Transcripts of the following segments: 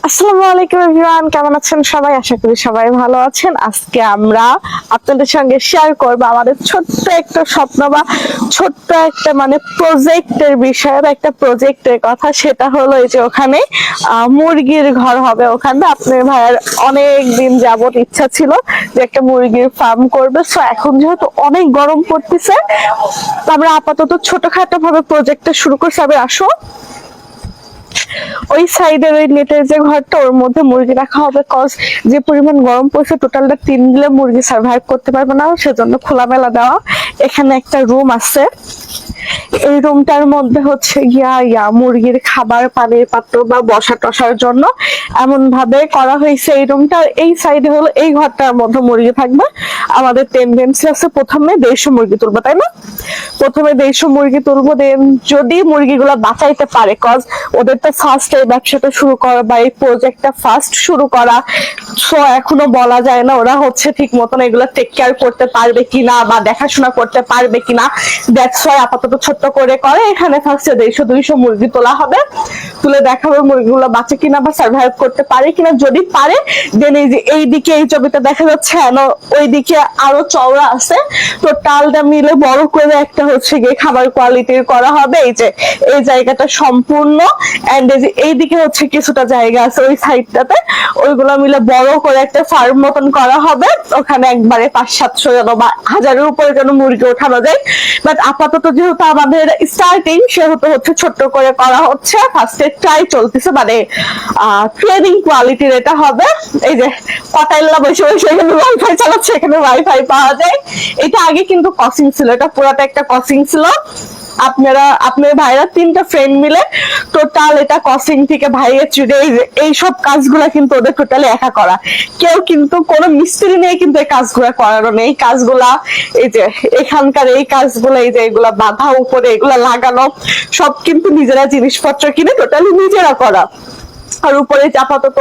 আসসালামু আলাইকুম এভরিওয়ান, কেমন আছেন সবাই? আশা করি সবাই ভালো আছেন। আজকে আমরা আপনাদের সঙ্গে শেয়ার করব আমাদের ছোট্ট একটা স্বপ্ন বা ছোট্ট একটা প্রজেক্টের বিষয় বা একটা প্রজেক্টের কথা। সেটা হলো এই যে ওখানে মুরগির ঘর হবে। ওখানে আপনার ভাইয়ের অনেক দিন যাবত ইচ্ছা ছিল যে একটা মুরগির ফার্ম করবে। সো এখন যেহেতু অনেক গরম পড়তেছে, আমরা আপাতত ছোটখাটো ভাবে প্রজেক্টটা শুরু করছি। আমি আসো ওই সাইডের ওই নেটের যে ঘরটা, ওর মধ্যে মুরগি রাখা হবে। কজ যে পরিমাণ গরম পড়ছে, টোটালটা 3 দিলে মুরগি সার্ভাইভ করতে পারবে না, সেজন্য খোলামেলা দেওয়া। এখানে একটা রুম আছে, এই রুমটার মধ্যে হচ্ছে গিয়া মুরগির খাবার, পানির পাত্র বা বসা টসার জন্য এমন ভাবে করা হয়েছে এই রুমটা। এই সাইডে হলো এই ঘরটার মধ্যে মুরগি থাকবে। আমাদের টেন্ডেন্সি আছে প্রথমে 150 মুরগি তুলবো, তাই না? প্রথমে 150 মুরগি তুলবো, দেন যদি মুরগিগুলো বাঁচাইতে পারে, কজ ওদের তো ফার্স্ট এই ব্যবসাটা শুরু করা বা এই প্রজেক্টটা ফার্স্ট শুরু করা, সো এখনো বলা যায় না ওরা হচ্ছে ঠিক মতন এগুলো টেক কেয়ার করতে পারবে কিনা বা দেখাশোনা করতে পারবে কিনা। দ্যাটস ওয়াই আপাতত ছোট্ট করে করে এখানে ফার্স্টে 150-200 মুরগি তোলা হবে, তুলে দেখাবে মুরগিগুলো বাঁচে কিনা বা সার্ভাইভ করতে পারে কিনা। যদি পারে দেন এই যে এইদিকে এই ছবিটা দেখা যাচ্ছে, ওইদিকে আরো চওড়া আছে, তো টালটা মিলে বড় করে একটা হচ্ছে গিয়ে খাবার কোয়ালিটির করা হবে। এই যে এই জায়গাটা সম্পূর্ণ, এন্ড এই যে এইদিকে হচ্ছে কিছুটা জায়গা আছে ওই সাইডটাতে, ওইগুলো মিলে বড় করে একটা ফার্ম মতন করা হবে। ওখানে একবারে 500-700 জন বা 1000-এর উপরে যেন মুরগি ওঠানো যায়। বাট আপাতত যেহেতু আমাদের স্টার্টিং, সেহেতু হচ্ছে ছোট্ট করে করা হচ্ছে। ফার্স্টে ট্রাই চলতেছে, ট্রেনিং কোয়ালিটির এটা হবে। এই যে কটাইল্লা বসে বসে এখানে ওয়াইফাই চালাচ্ছে, এখানে ওয়াইফাই পাওয়া যায়। এটা আগে কিন্তু কসিং ছিল, এটা পুরাটা একটা কসিং ছিল। আপনার ভাইরা 3টা ফ্রেন্ড মিলে টোটাল এটা কসিং থেকে ভাইয়ের চুড়ে এই সব কাজগুলা কিন্তু ওদের টোটালি একা করা। কেউ কিন্তু কোনো মিস্ত্রি নিয়ে কিন্তু এই কাজগুলা করানো নেই। এই কাজগুলা এই যে এখানকার এই কাজগুলা, এই যে এগুলা বাঁধা, উপরে এগুলা লাগানো, সব কিন্তু নিজেরা জিনিসপত্র কিনে টোটালি নিজেরা করা। আর উপরে আপাতত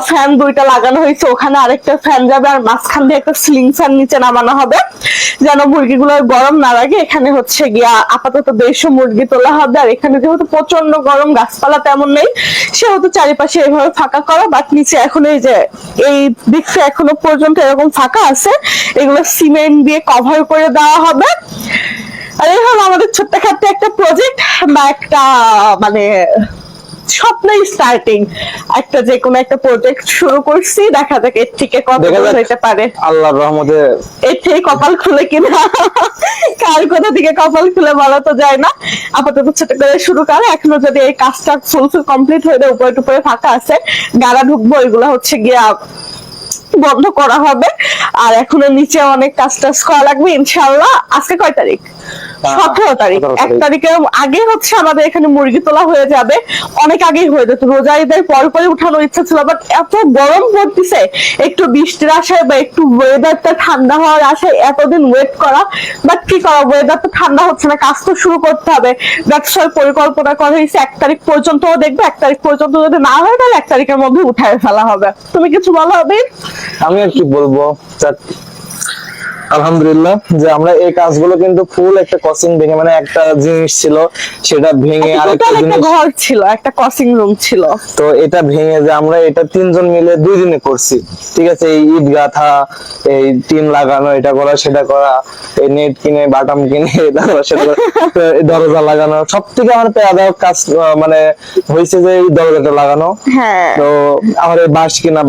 ফ্যান 2টা লাগানো হয়েছে, ওখানে আরেকটা ফ্যান যাবে, আর মাঝখান দিয়ে একটা সিলিং ফ্যান নিচে নামানো হবে যেন মুরগিগুলোর গরম না লাগে। এখানে হচ্ছে গিয়া আপাতত 150 মুরগি তোলা হবে। আর এখানে যেহেতু প্রচন্ড গরম, গাছপালা তেমন নেই, সেহেতু চারিপাশে এইভাবে ফাঁকা করা। বাট নিচে এখন এই যে এই দিকটা এখনো পর্যন্ত এরকম ফাঁকা আছে, এগুলো সিমেন্ট দিয়ে কভার করে দেওয়া হবে। আর এই হলো আমাদের ছোট্টখাট্ট একটা প্রজেক্ট বা একটা স্বপ্নই স্টার্টিং। একটা যে কোনো একটা প্রজেক্ট শুরু করছি, দেখা যাক এর থেকে কত হইতে পারে। আল্লাহর রহমতে এর থেকে কপাল খুলে কিনা, কার কোথা থেকে কপাল খুলে বলা তো যায় না। আপাতত ছোট করে শুরু করে, এখনো যদি এই কাজটা ফুল কমপ্লিট হয়ে যায়, উপরে টুপরে ফাঁকা আছে, গাড়া ঢুকবো, এগুলো হচ্ছে গিয়া বন্ধ করা হবে। আর এখনো নিচে অনেক কাজ টাজ করা লাগবে ইনশাআল্লাহ। আজকে কয় তারিখ? 17 তারিখ। 1 তারিখের আগে হচ্ছে আমাদের এখানে মুরগি তোলা হয়ে যাবে। অনেক আগেই হয়ে যেত, রোজা ঈদের পরে উঠানোর ইচ্ছা ছিল, বাট এত গরম পড়তেছে, একটু বৃষ্টির আশায় বা একটু ওয়েদারটা ঠান্ডা হওয়ার আশায় এতদিন ওয়েট করা। বাট কি করা, ওয়েদার তো ঠান্ডা হচ্ছে না, কাজ তো শুরু করতে হবে। ব্যবসার পরিকল্পনা করা হয়েছে 1 তারিখ পর্যন্ত দেখবে। 1 তারিখ পর্যন্ত যদি না হয়, তাহলে 1 তারিখের মধ্যে উঠায় ফেলা হবে। তুমি কিছু বলো হবে? আমি আর কি বলবো, আলহামদুলিল্লাহ যে আমরা এই কাজগুলো কিন্তু ফুল একটা কসিং ভেঙে, একটা জিনিস ছিল সেটা ভেঙে আরেকটা জিনিস, ঘর ছিল, একটা কসিং রুম ছিল, তো এটা ভেঙে যে আমরা এটা 3 জন মিলে 2 দিনে করছি। ঠিক আছে, এই ইট গাঁথা, এই টিন লাগানো, এটা করা সেটা করা, এই নেট কিনে বাটাম কিনে এটা করা সেটা করা, দরজা লাগানো, সব থেকে আমার পেয়াদার কাজ হয়েছে যে এই দরজাটা লাগানো। তো আমার এই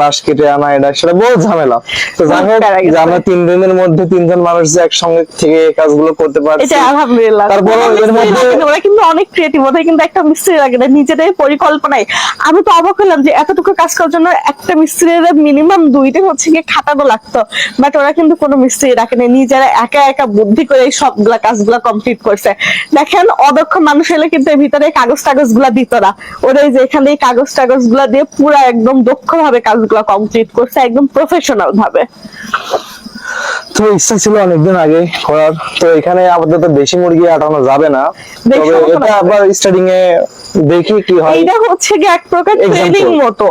বাঁশ কেটে আনা, এটা সেটা বহু ঝামেলা। তো যাই হোক, যে আমরা 3 দিনের মধ্যে 3 জন মানুষ যে একসঙ্গে থেকে এই কাজগুলো করতে পারছি, আলহামদুলিল্লাহ। তারপর এর মধ্যে ওরা কিন্তু অনেক ক্রিয়েটিভ, ওদের কিন্তু একটা মিস্ত্রি লাগে না, নিজেদের পরিকল্পনায়। আমি তো অবাক হলাম যে এতটুকু কাজ করার জন্য একটা মিস্ত্রির মিনিমাম 2 দিন হচ্ছে গিয়ে খাটানো লাগতো। বাট ওরা কিন্তু কোনো মিস্ত্রি রাখেনি, নিজেরা একা একা বুদ্ধি করে এই সবগুলা কাজগুলা কমপ্লিট করছে। দেখেন, অদক্ষ মানুষ হলে কিন্তু এর ভিতরে কাগজ গুলা দিত না, ওরা যে এখানে এই কাগজ গুলা দিয়ে পুরো একদম দক্ষ ভাবে কাজগুলা কমপ্লিট করছে, একদম প্রফেশনাল ভাবে। তো তো ইচ্ছা ছিল অনেকদিন আগে করার, তো এখানে আপাতত দেশি মুরগি আটানো যাবে না, দেশি তবে আটানো এটা যাবে। আবার স্টার্টিং এ দেখি কি হয়। এইটা হচ্ছে গিয়ে এক প্রকার Example. ট্রেনিং মতো,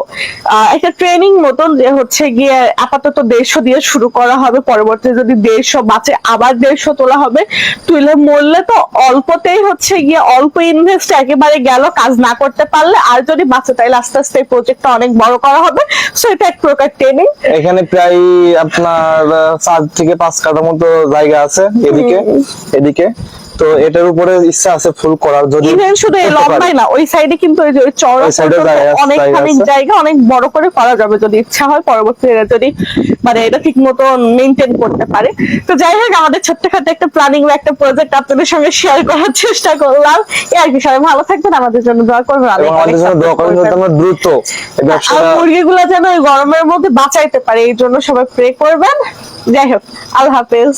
একটা ট্রেনিং মতন, যে হচ্ছে গিয়ে আপাতত 150 দিয়ে শুরু করা হবে, পরবর্তীতে যদি 150 বাঁচে আবার 150 তোলা হবে। তুলে মরলে তো অল্পতেই হচ্ছে গিয়ে অল্প ইনভেস্ট একেবারে গেল কাজ না করতে পারলে, আর যদি বাঁচে তাহলে আস্তে আস্তে এই প্রজেক্টটা অনেক বড় করা হবে। সো এটা এক প্রকার ট্রেনিং। এখানে প্রায় আপনার 4 থেকে 5 কাঠা মতো জায়গা আছে এদিকে এদিকে, তো এটার উপরে ইচ্ছা আছে ফুল করার, যদি ইভেন শুধু এই করতে পারি। লম্বাই না, ওই সাইডে কিন্তু ওই যে ওই চওড়া ওই side এ পর্যন্ত জায়গা আছে, অনেকখানি জায়গা আছে। জায়গা অনেক বড় করে করা যাবে যদি ইচ্ছা হয়, পরবর্তীতে যদি মানে এটা ঠিক মতো মেনটেন করতে পারে। তো যাই হোক, আমাদের ছোট্টখাটো একটা প্ল্যানিং বা একটা প্রজেক্ট আপনাদের সঙ্গে শেয়ার করার চেষ্টা করলাম। এই আর কি, সবাই ভালো থাকবেন, আমাদের জন্য দোয়া করবেন, এবং আমাদের জন্য দোয়া করেন যাতে আমরা দ্রুত এই আর ব্যবসাটা মুরগিগুলো যেন এই গরমের মধ্যে বাঁচাইতে পারে, এই জন্য সবাই প্রে করবেন। যাই হোক, আল্লাহ হাফেজ।